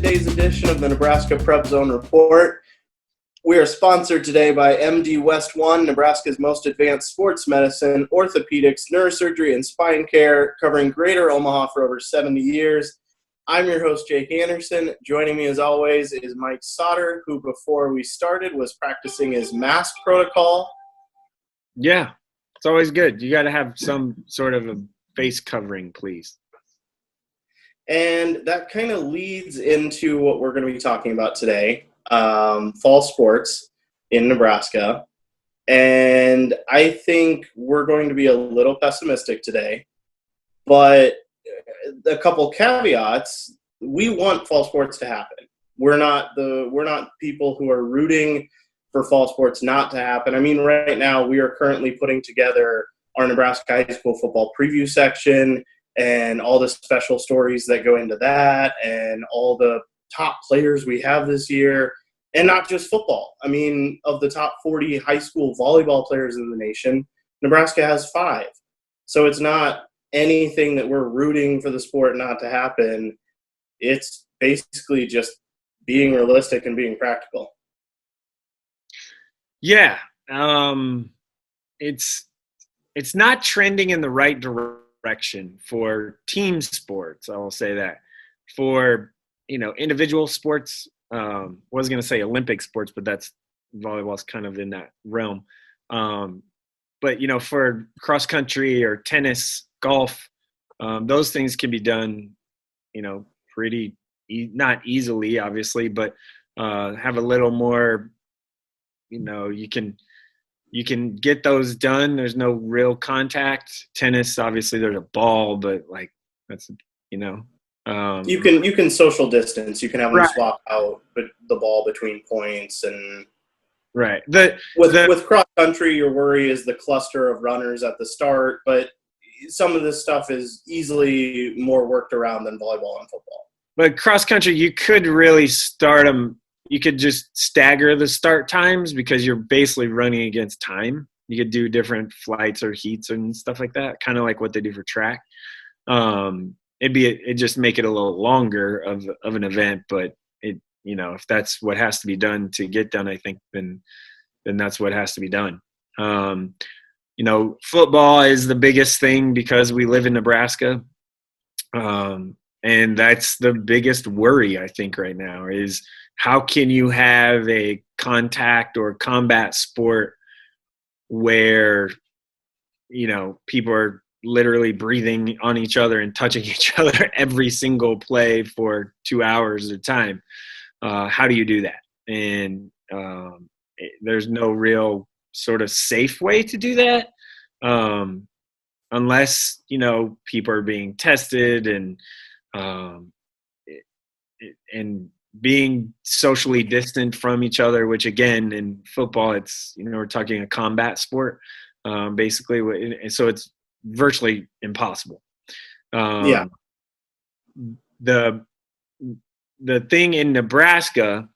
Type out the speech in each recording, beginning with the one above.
today's edition of the Nebraska Prep Zone Report. We are sponsored today by MD West One, Nebraska's most advanced sports medicine, orthopedics, neurosurgery, and spine care, covering Greater Omaha for over 70 years. I'm your host, Jake Anderson. Joining me, as always, is Mike Sautter, who, before we started, was practicing his mask protocol. Yeah, it's always good. You got to have some sort of a face covering, please. And that kind of leads into what we're going to be talking about today, fall sports in Nebraska. And I think we're going to be a little pessimistic today, but a couple caveats. We want fall sports to happen. We're not people who are rooting for fall sports not to happen. I mean, right now we are currently putting together our Nebraska high school football preview section and all the special stories that go into that and all the top players we have this year, and not just football. I mean, of the top 40 high school volleyball players in the nation, Nebraska has 5. So it's not anything that we're rooting for the sport not to happen. It's basically just being realistic and being practical. Yeah. It's not trending in the right direction for team sports. I will say that. For, individual sports, was going to say Olympic sports, but that's volleyball's kind of in that realm. But, for cross country or tennis, golf, those things can be done, pretty not easily, obviously, but have a little more, you can get those done. There's no real contact. Tennis, obviously, there's a ball, but that's, you can social distance. You can have them swap out the ball between points and right. With cross country, your worry is the cluster of runners at the start, but some of this stuff is easily more worked around than volleyball and football. But cross country, you could really start them. You could just stagger the start times because you're basically running against time. You could do different flights or heats and stuff like that, kind of like what they do for track. It'd just make it a little longer of an event, but if that's what has to be done to get done, I think then that's what has to be done. Football is the biggest thing because we live in Nebraska. And that's the biggest worry, I think, right now is how can you have a contact or combat sport where, people are literally breathing on each other and touching each other every single play for 2 hours at a time. How do you do that? And there's no real sort of safe way to do that unless, people are being tested and being socially distant from each other, which again, in football, it's, we're talking a combat sport, basically. So it's virtually impossible. The thing in Nebraska,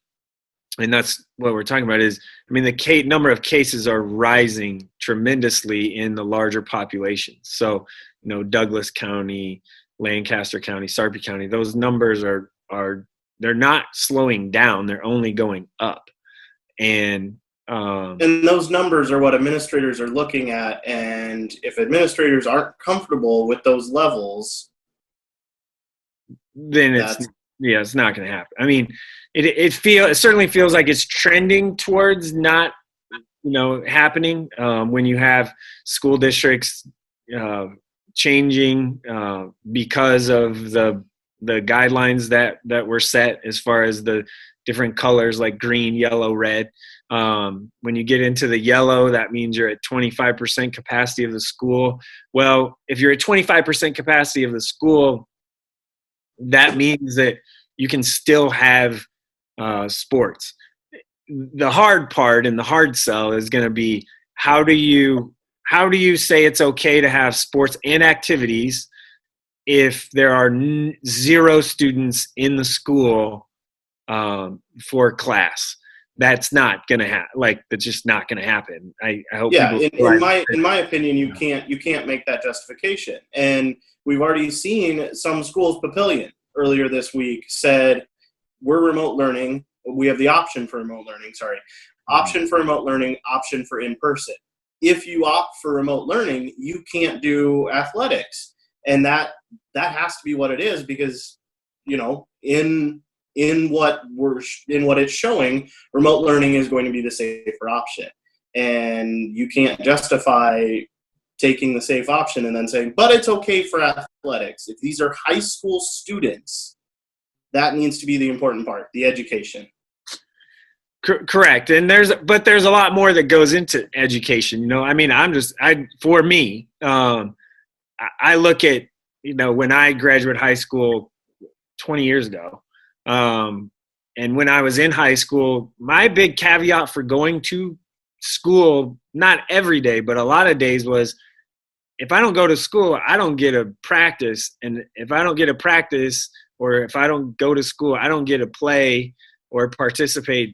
and that's what we're talking about, is, the number of cases are rising tremendously in the larger populations. So, Douglas County, Lancaster County, Sarpy County, those numbers are they're not slowing down. They're only going up. And those numbers are what administrators are looking at. And if administrators aren't comfortable with those levels, then it's not going to happen. It certainly feels like it's trending towards not, happening when you have school districts changing because of the guidelines that were set as far as the different colors like green, yellow, red. When you get into the yellow, that means you're at 25% capacity of the school. Well, if you're at 25% capacity of the school, that means that you can still have sports. The hard part and the hard sell is going to be how do you say it's okay to have sports and activities if there are 0 students in the school for class? That's not going to happen. That's just not going to happen. I hope. Yeah, in my opinion, you can't make that justification. And we've already seen some schools. Papillion earlier this week said we're remote learning. We have the option for remote learning, option for remote learning, option for in-person. If you opt for remote learning, you can't do athletics. And that has to be what it is, because, in what it's showing, remote learning is going to be the safer option. And you can't justify taking the safe option and then saying, but it's okay for athletics. If these are high school students, that needs to be the important part, the education. Correct. And there's a lot more that goes into education. For me, I look at, when I graduated high school 20 years ago, and when I was in high school, my big caveat for going to school, not every day, but a lot of days, was if I don't go to school, I don't get a practice. And if I don't get a practice, or if I don't go to school, I don't get to play or participate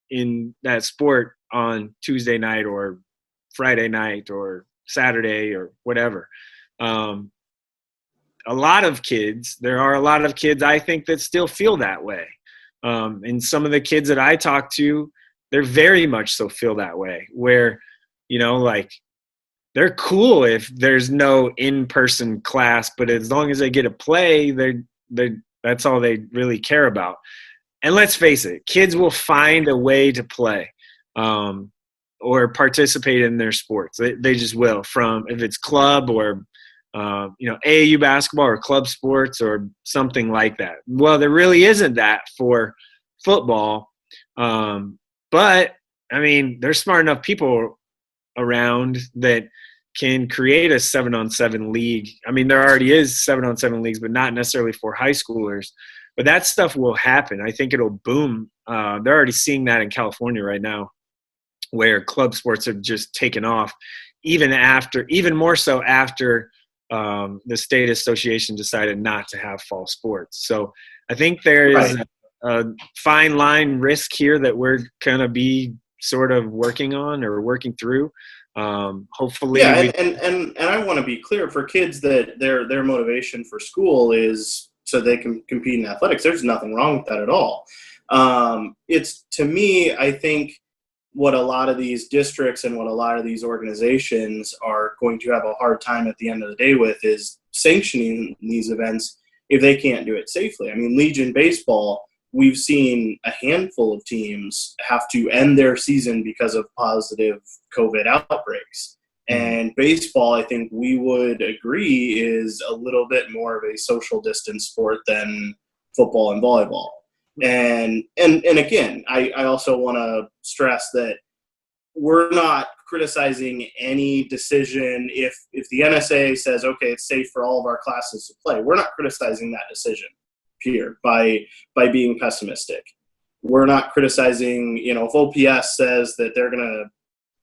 in that sport on Tuesday night or Friday night or Saturday or whatever. There are a lot of kids, I think, that still feel that way. And some of the kids that I talk to, they're very much so feel that way, where, they're cool if there's no in-person class, but as long as they get to play, that's all they really care about. And let's face it, kids will find a way to play or participate in their sports. They just will, if it's club or AAU basketball or club sports or something like that. Well, there really isn't that for football. But, there's smart enough people around that can create a 7-on-7 league. There already is 7-on-7 leagues, but not necessarily for high schoolers. But that stuff will happen. I think it'll boom. They're already seeing that in California right now, where club sports have just taken off, even more so after the state association decided not to have fall sports. So I think there is a fine line risk here that we're going to be sort of working on or working through. Hopefully. Yeah, and I want to be clear, for kids that their motivation for school is so they can compete in athletics. There's nothing wrong with that at all. It's, to me, I think what a lot of these districts and what a lot of these organizations are going to have a hard time at the end of the day with is sanctioning these events if they can't do it safely. Legion Baseball, we've seen a handful of teams have to end their season because of positive COVID outbreaks. And baseball, I think we would agree, is a little bit more of a social distance sport than football and volleyball. And again, I also want to stress that we're not criticizing any decision. If the NSA says, okay, it's safe for all of our classes to play, we're not criticizing that decision here by being pessimistic. We're not criticizing, if OPS says that they're going to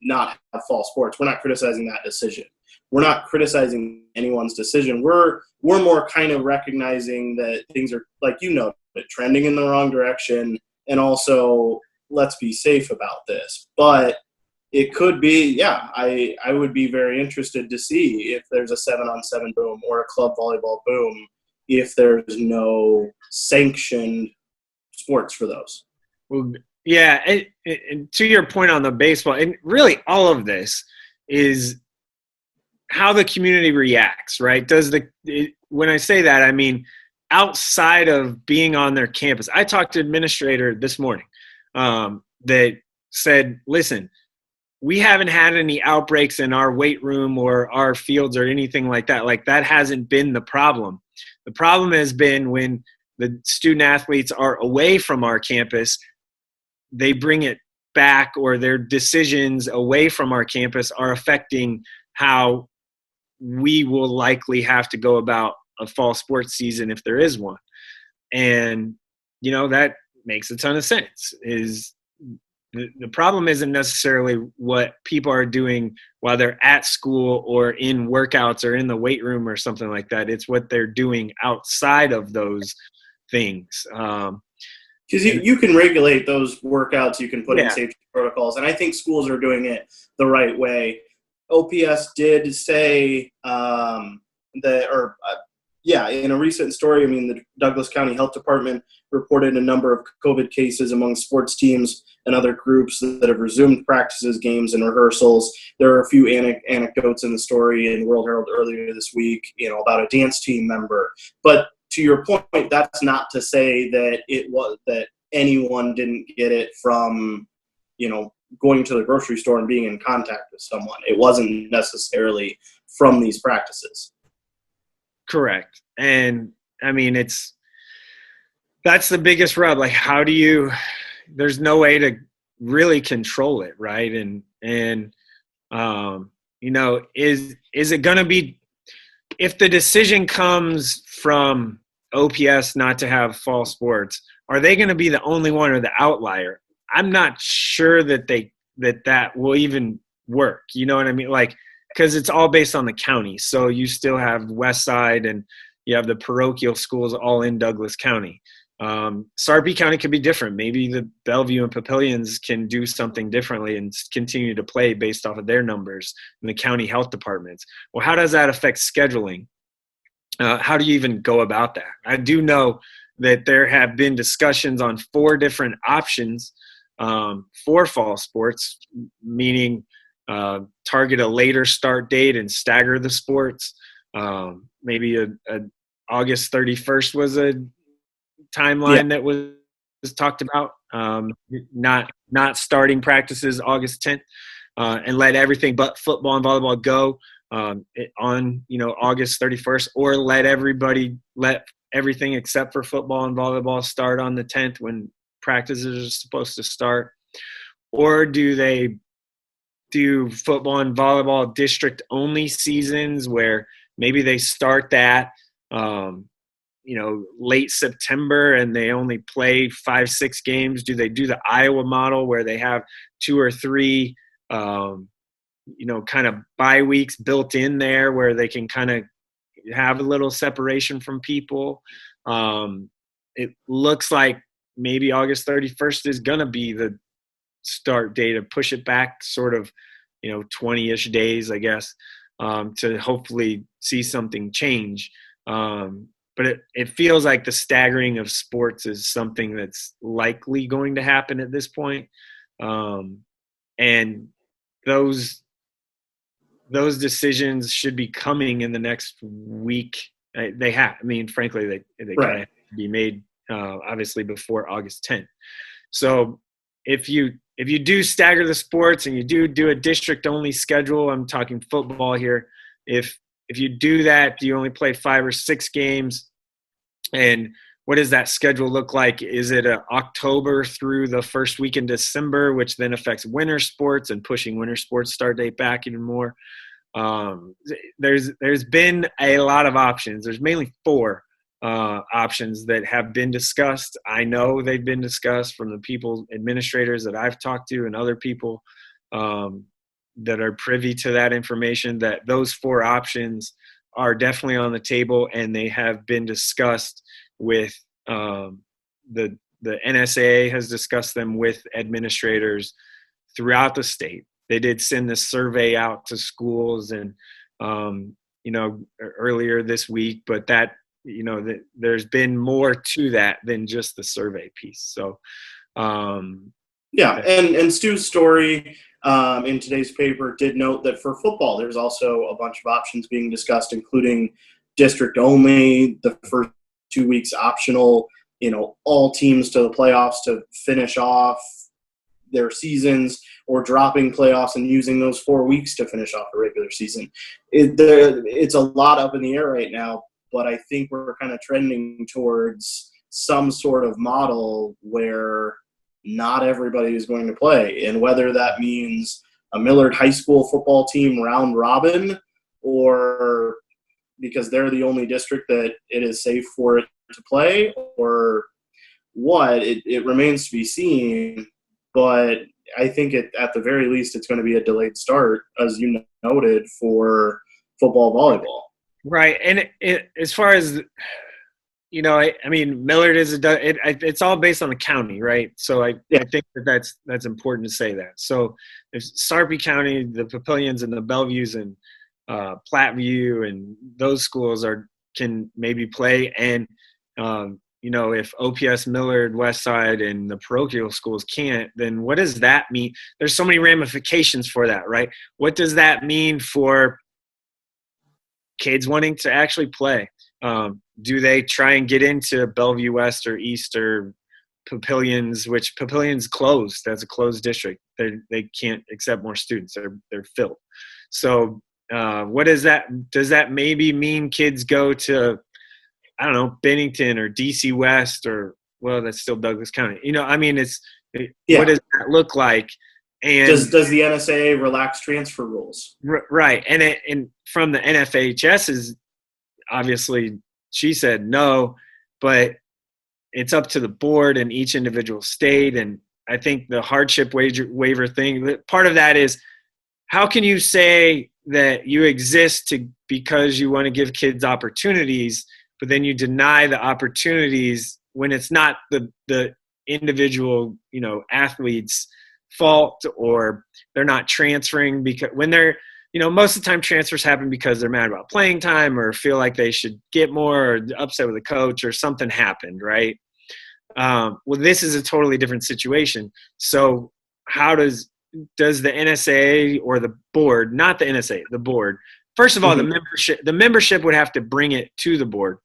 not have fall sports, we're not criticizing that decision. We're not criticizing anyone's decision. We're more kind of recognizing that things are, like trending in the wrong direction, and also let's be safe about this. But it could be, I would be very interested to see if there's a 7-on-7 boom or a club volleyball boom if there's no sanctioned sports for those. Well, yeah, and to your point on the baseball, and really all of this is how the community reacts, right? When I say that, I mean outside of being on their campus. I talked to an administrator this morning that said, listen, we haven't had any outbreaks in our weight room or our fields or anything like that. Like, that hasn't been the problem. The problem has been when the student athletes are away from our campus, they bring it back, or their decisions away from our campus are affecting how we will likely have to go about a fall sports season if there is one. And, that makes a ton of sense. Is the problem isn't necessarily what people are doing while they're at school or in workouts or in the weight room or something like that. It's what they're doing outside of those things. Because you can regulate those workouts, you can put in safety protocols, and I think schools are doing it the right way. OPS did say Yeah, in a recent story, I mean, the Douglas County Health Department reported a number of COVID cases among sports teams and other groups that have resumed practices, games, and rehearsals. There are a few anecdotes in the story in World-Herald earlier this week, about a dance team member. But to your point, that's not to say that it was that anyone didn't get it from, going to the grocery store and being in contact with someone. It wasn't necessarily from these practices. Correct. And I mean, that's the biggest rub. Like, there's no way to really control it. Right. And is it going to be, if the decision comes from OPS not to have fall sports, are they going to be the only one or the outlier? I'm not sure that will even work. You know what I mean? Like, because it's all based on the county. So you still have West Side and you have the parochial schools all in Douglas County. Sarpy County could be different. Maybe the Bellevue and Papillions can do something differently and continue to play based off of their numbers in the county health departments. Well, how does that affect scheduling? How do you even go about that? I do know that there have been discussions on 4 different options for fall sports, meaning target a later start date and stagger the sports. Maybe a August 31st was a timeline that was talked about. Not starting practices August 10th, and let everything but football and volleyball go on August 31st, or let everything except for football and volleyball start on the 10th when practices are supposed to start. Or do they do football and volleyball district only seasons where maybe they start that late September and they only play 5-6 games? Do they do the Iowa model where they have 2 or 3 kind of bye weeks built in there where they can kind of have a little separation from people? It looks like maybe August 31st is going to be the start date, to push it back sort of 20-ish days, I guess, to hopefully see something change. But it feels like the staggering of sports is something that's likely going to happen at this point. And those decisions should be coming in the next week. They have. I mean, frankly, they kind of have to be made obviously before August 10th. So if you do stagger the sports and you do a district only schedule, I'm talking football here. If you do that, do you only play 5 or 6 games? And what does that schedule look like? Is it October through the first week in December, which then affects winter sports and pushing winter sports start date back even more? There's been a lot of options. There's mainly 4 options that have been discussed. I know they've been discussed from the administrators that I've talked to and other people that are privy to that information, that those 4 options are definitely on the table, and they have been discussed with the NSAA has discussed them with administrators throughout the state. They did send this survey out to schools and earlier this week, but that there's been more to that than just the survey piece. So and Stu's story in today's paper did note that for football, there's also a bunch of options being discussed, including district only, the first 2 weeks optional, all teams to the playoffs to finish off their seasons, or dropping playoffs and using those 4 weeks to finish off a regular season. It's a lot up in the air right now, but I think we're kind of trending towards some sort of model where not everybody is going to play. And whether that means a Millard High School football team round robin, or because they're the only district that it is safe for it to play, or what, it remains to be seen. But I think at the very least, it's going to be a delayed start, as you noted, for football, volleyball. Right. And as far as, I mean, Millard it's all based on the county, right? So I think that's important to say that. So if Sarpy County, the Papillions and the Bellevues and Platteview and those schools are can maybe play. And, if OPS, Millard, Westside, and the parochial schools can't, then what does that mean? There's so many ramifications for that, right? What does that mean for kids wanting to actually play? Do they try and get into Bellevue West or East or Papillions, which Papillions closed? That's a closed district. They can't accept more students. They're filled. So what is that? Does that maybe mean kids go to, I don't know, Bennington or DC West, or, well, that's still Douglas County. What does that look like? And does the NSA relax transfer rules? Right. And from the NFHS's, obviously she said no, but it's up to the board and each individual state. And I think the hardship waiver thing, part of that is, how can you say that you exist because you want to give kids opportunities, but then you deny the opportunities when it's not the individual, athlete's fault, or they're not transferring because when they're, most of the time transfers happen because they're mad about playing time or feel like they should get more, or upset with the coach, or something happened, right? Well, this is a totally different situation. So how does the NSA or the board, not the NSA, the board, first of all, the membership would have to bring it to the board,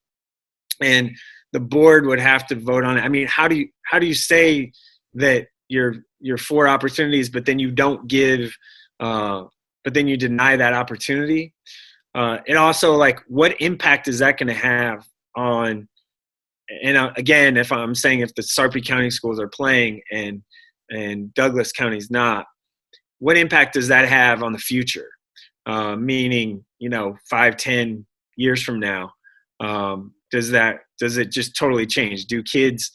and the board would have to vote on it. I mean, how do you say that you're for opportunities, but then you don't give, but then you deny that opportunity? And also, like, what impact is that going to have on, and again, if the Sarpy County schools are playing and Douglas County's not, what impact does that have on the future? Meaning, 5-10 years from now, does it just totally change? Do kids,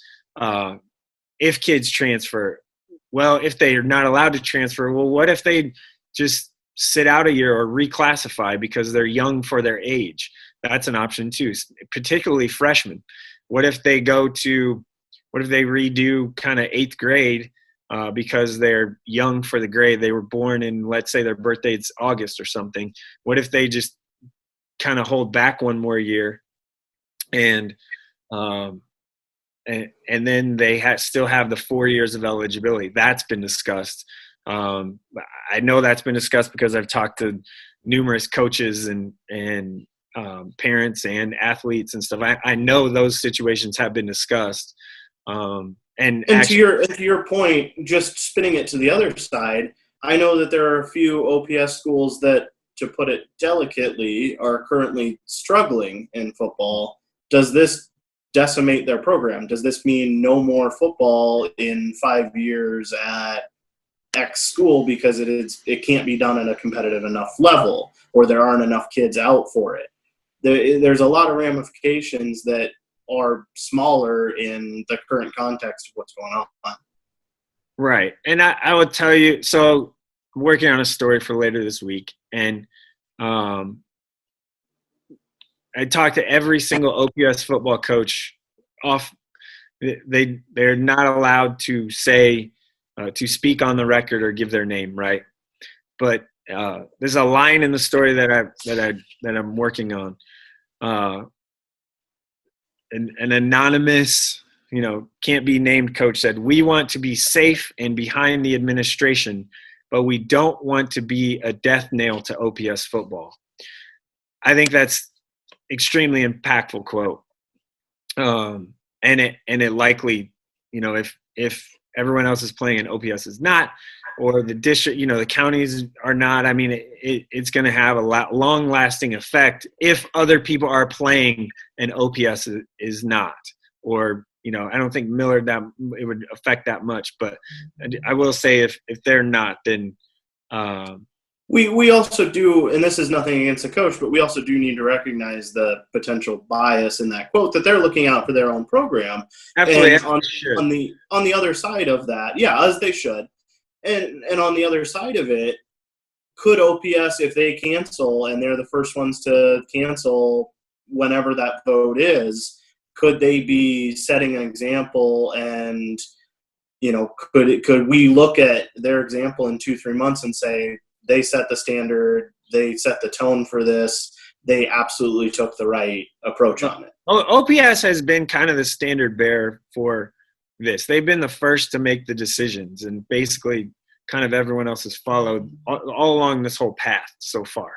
if kids transfer, well, if they are not allowed to transfer, well, what if they just sit out a year or reclassify because they're young for their age? That's an option too, particularly freshmen. What if they redo kind of 8th grade because they're young for the grade? They were born in, let's say their birthday's August or something. What if they just kind of hold back one more year and then they still have the 4 years of eligibility? That's been discussed. I know that's been discussed because I've talked to numerous coaches and parents and athletes and stuff. I know those situations have been discussed. And to your point, just spinning it to the other side, I know that there are a few OPS schools that, to put it delicately, are currently struggling in football. Does this decimate their program? Does this mean no more football in 5 years at X school because it can't be done at a competitive enough level, or there aren't enough kids out for it? There's a lot of ramifications that are smaller in the current context of what's going on. Right. And I would tell you, so I'm working on a story for later this week, and I talked to every single OPS football coach. They're not allowed to say, to speak on the record or give their name, right? But there's a line in the story that I'm working on. An anonymous, can't be named coach said, "We want to be safe and behind the administration, but we don't want to be a death nail to OPS football." I think that's extremely impactful quote. And it likely, if everyone else is playing and OPS is not, or the district, the counties are not, I mean, it's going to have a long-lasting effect if other people are playing and OPS is not. Or, I don't think Millard that it would affect that much. But I will say if they're not, then we also do, and this is nothing against the coach, but we also do need to recognize the potential bias in that quote, that they're looking out for their own program. Absolutely. And on the other side of that, yeah, as they should. And on the other side of it, could OPS, if they cancel and they're the first ones to cancel whenever that vote is, could they be setting an example? And could we look at their example in 2-3 months and say, they set the standard, they set the tone for this, they absolutely took the right approach on it. OPS has been kind of the standard bearer for this. They've been the first to make the decisions, and basically kind of everyone else has followed all along this whole path so far.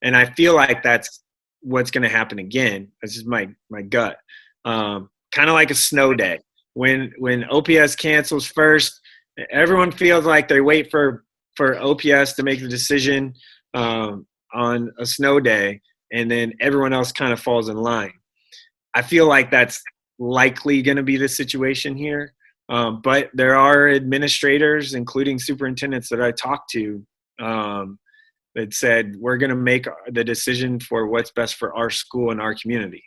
And I feel like that's what's going to happen again. That's just my gut. Kind of like a snow day. When OPS cancels first, everyone feels like they wait for OPS to make the decision on a snow day, and then everyone else kind of falls in line. I feel like that's likely going to be the situation here. But there are administrators, including superintendents that I talked to, that said, we're going to make the decision for what's best for our school and our community.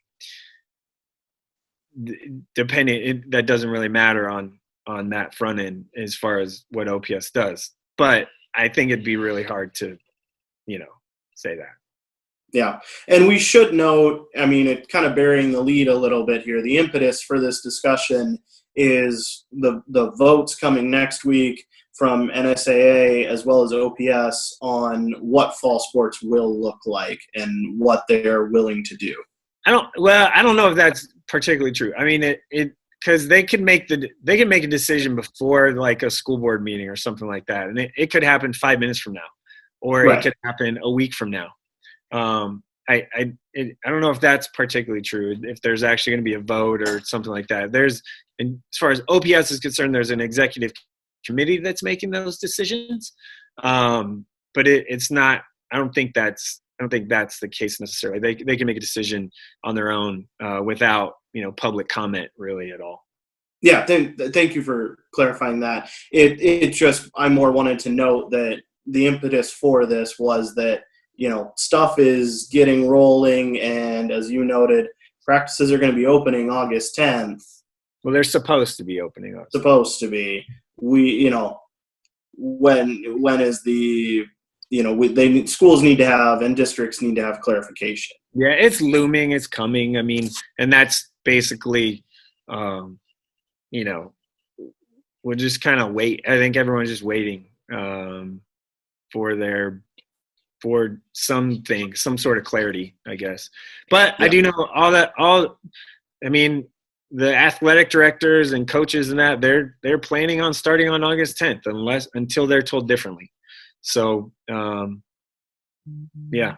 That doesn't really matter on that front end as far as what OPS does. But I think it'd be really hard to, say that. Yeah. And we should note, I mean, it kind of burying the lead a little bit here. The impetus for this discussion is the votes coming next week from NSAA as well as OPS on what fall sports will look like and what they're willing to do. I don't know if that's particularly true. I mean, because they can make a decision before like a school board meeting or something like that, and it could happen 5 minutes from now, or right. It could happen a week from now. I don't know if that's particularly true. If there's actually going to be a vote or something like that. And as far as OPS is concerned, there's an executive committee that's making those decisions. But it's not. I don't think that's the case necessarily. They can make a decision on their own without public comment really at all. Yeah, thank you for clarifying that. It just I more wanted to note that the impetus for this was that stuff is getting rolling, and as you noted, practices are going to be opening August 10th. Well, they're supposed to be opening. Supposed to be. When is the schools need to have and districts need to have clarification. Yeah, it's looming. It's coming. I mean, and that's basically, we'll just kind of wait. I think everyone's just waiting for some sort of clarity, I guess. But yeah. I do know the athletic directors and coaches and that they're planning on starting on August 10th until they're told differently. So, yeah.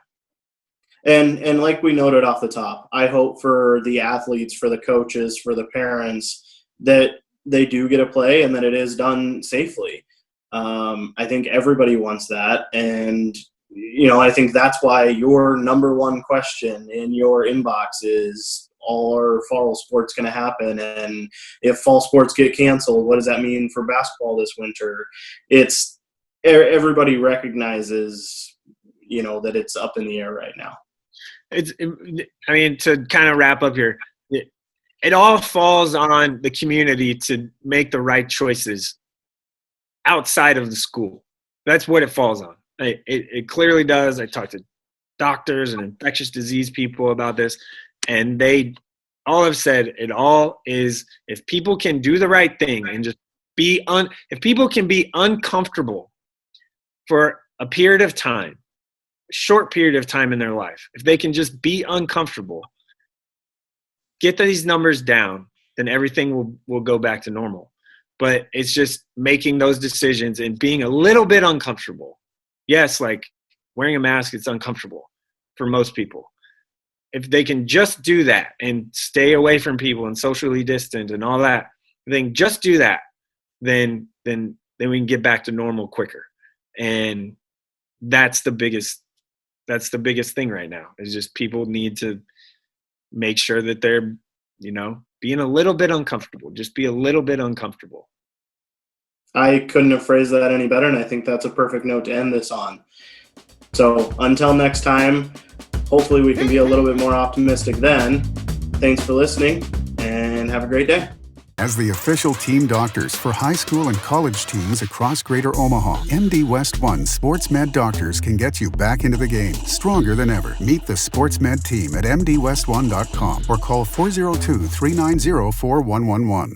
And like we noted off the top, I hope for the athletes, for the coaches, for the parents, that they do get a play and that it is done safely. I think everybody wants that. And, I think that's why your number one question in your inbox is, are fall sports going to happen? And if fall sports get canceled, what does that mean for basketball this winter? It's everybody recognizes, that it's up in the air right now. To kind of wrap up here, it all falls on the community to make the right choices outside of the school. That's what it falls on. It clearly does. I talked to doctors and infectious disease people about this, and they all have said it all is, if people can do the right thing and just if people can be uncomfortable for a period of time, a short period of time in their life, if they can just be uncomfortable, get these numbers down, then everything will go back to normal. But it's just making those decisions and being a little bit uncomfortable. Yes, like wearing a mask, it's uncomfortable for most people. If they can just do that and stay away from people and socially distant and all that, then just do that, then we can get back to normal quicker. And that's the biggest thing right now, is just people need to make sure that they're, being a little bit uncomfortable. Just be a little bit uncomfortable. I couldn't have phrased that any better, and I think that's a perfect note to end this on. So until next time, hopefully we can be a little bit more optimistic then. Thanks for listening, and have a great day. As the official team doctors for high school and college teams across Greater Omaha, MD West One Sports Med Doctors can get you back into the game stronger than ever. Meet the Sports Med team at mdwest1.com or call 402-390-4111.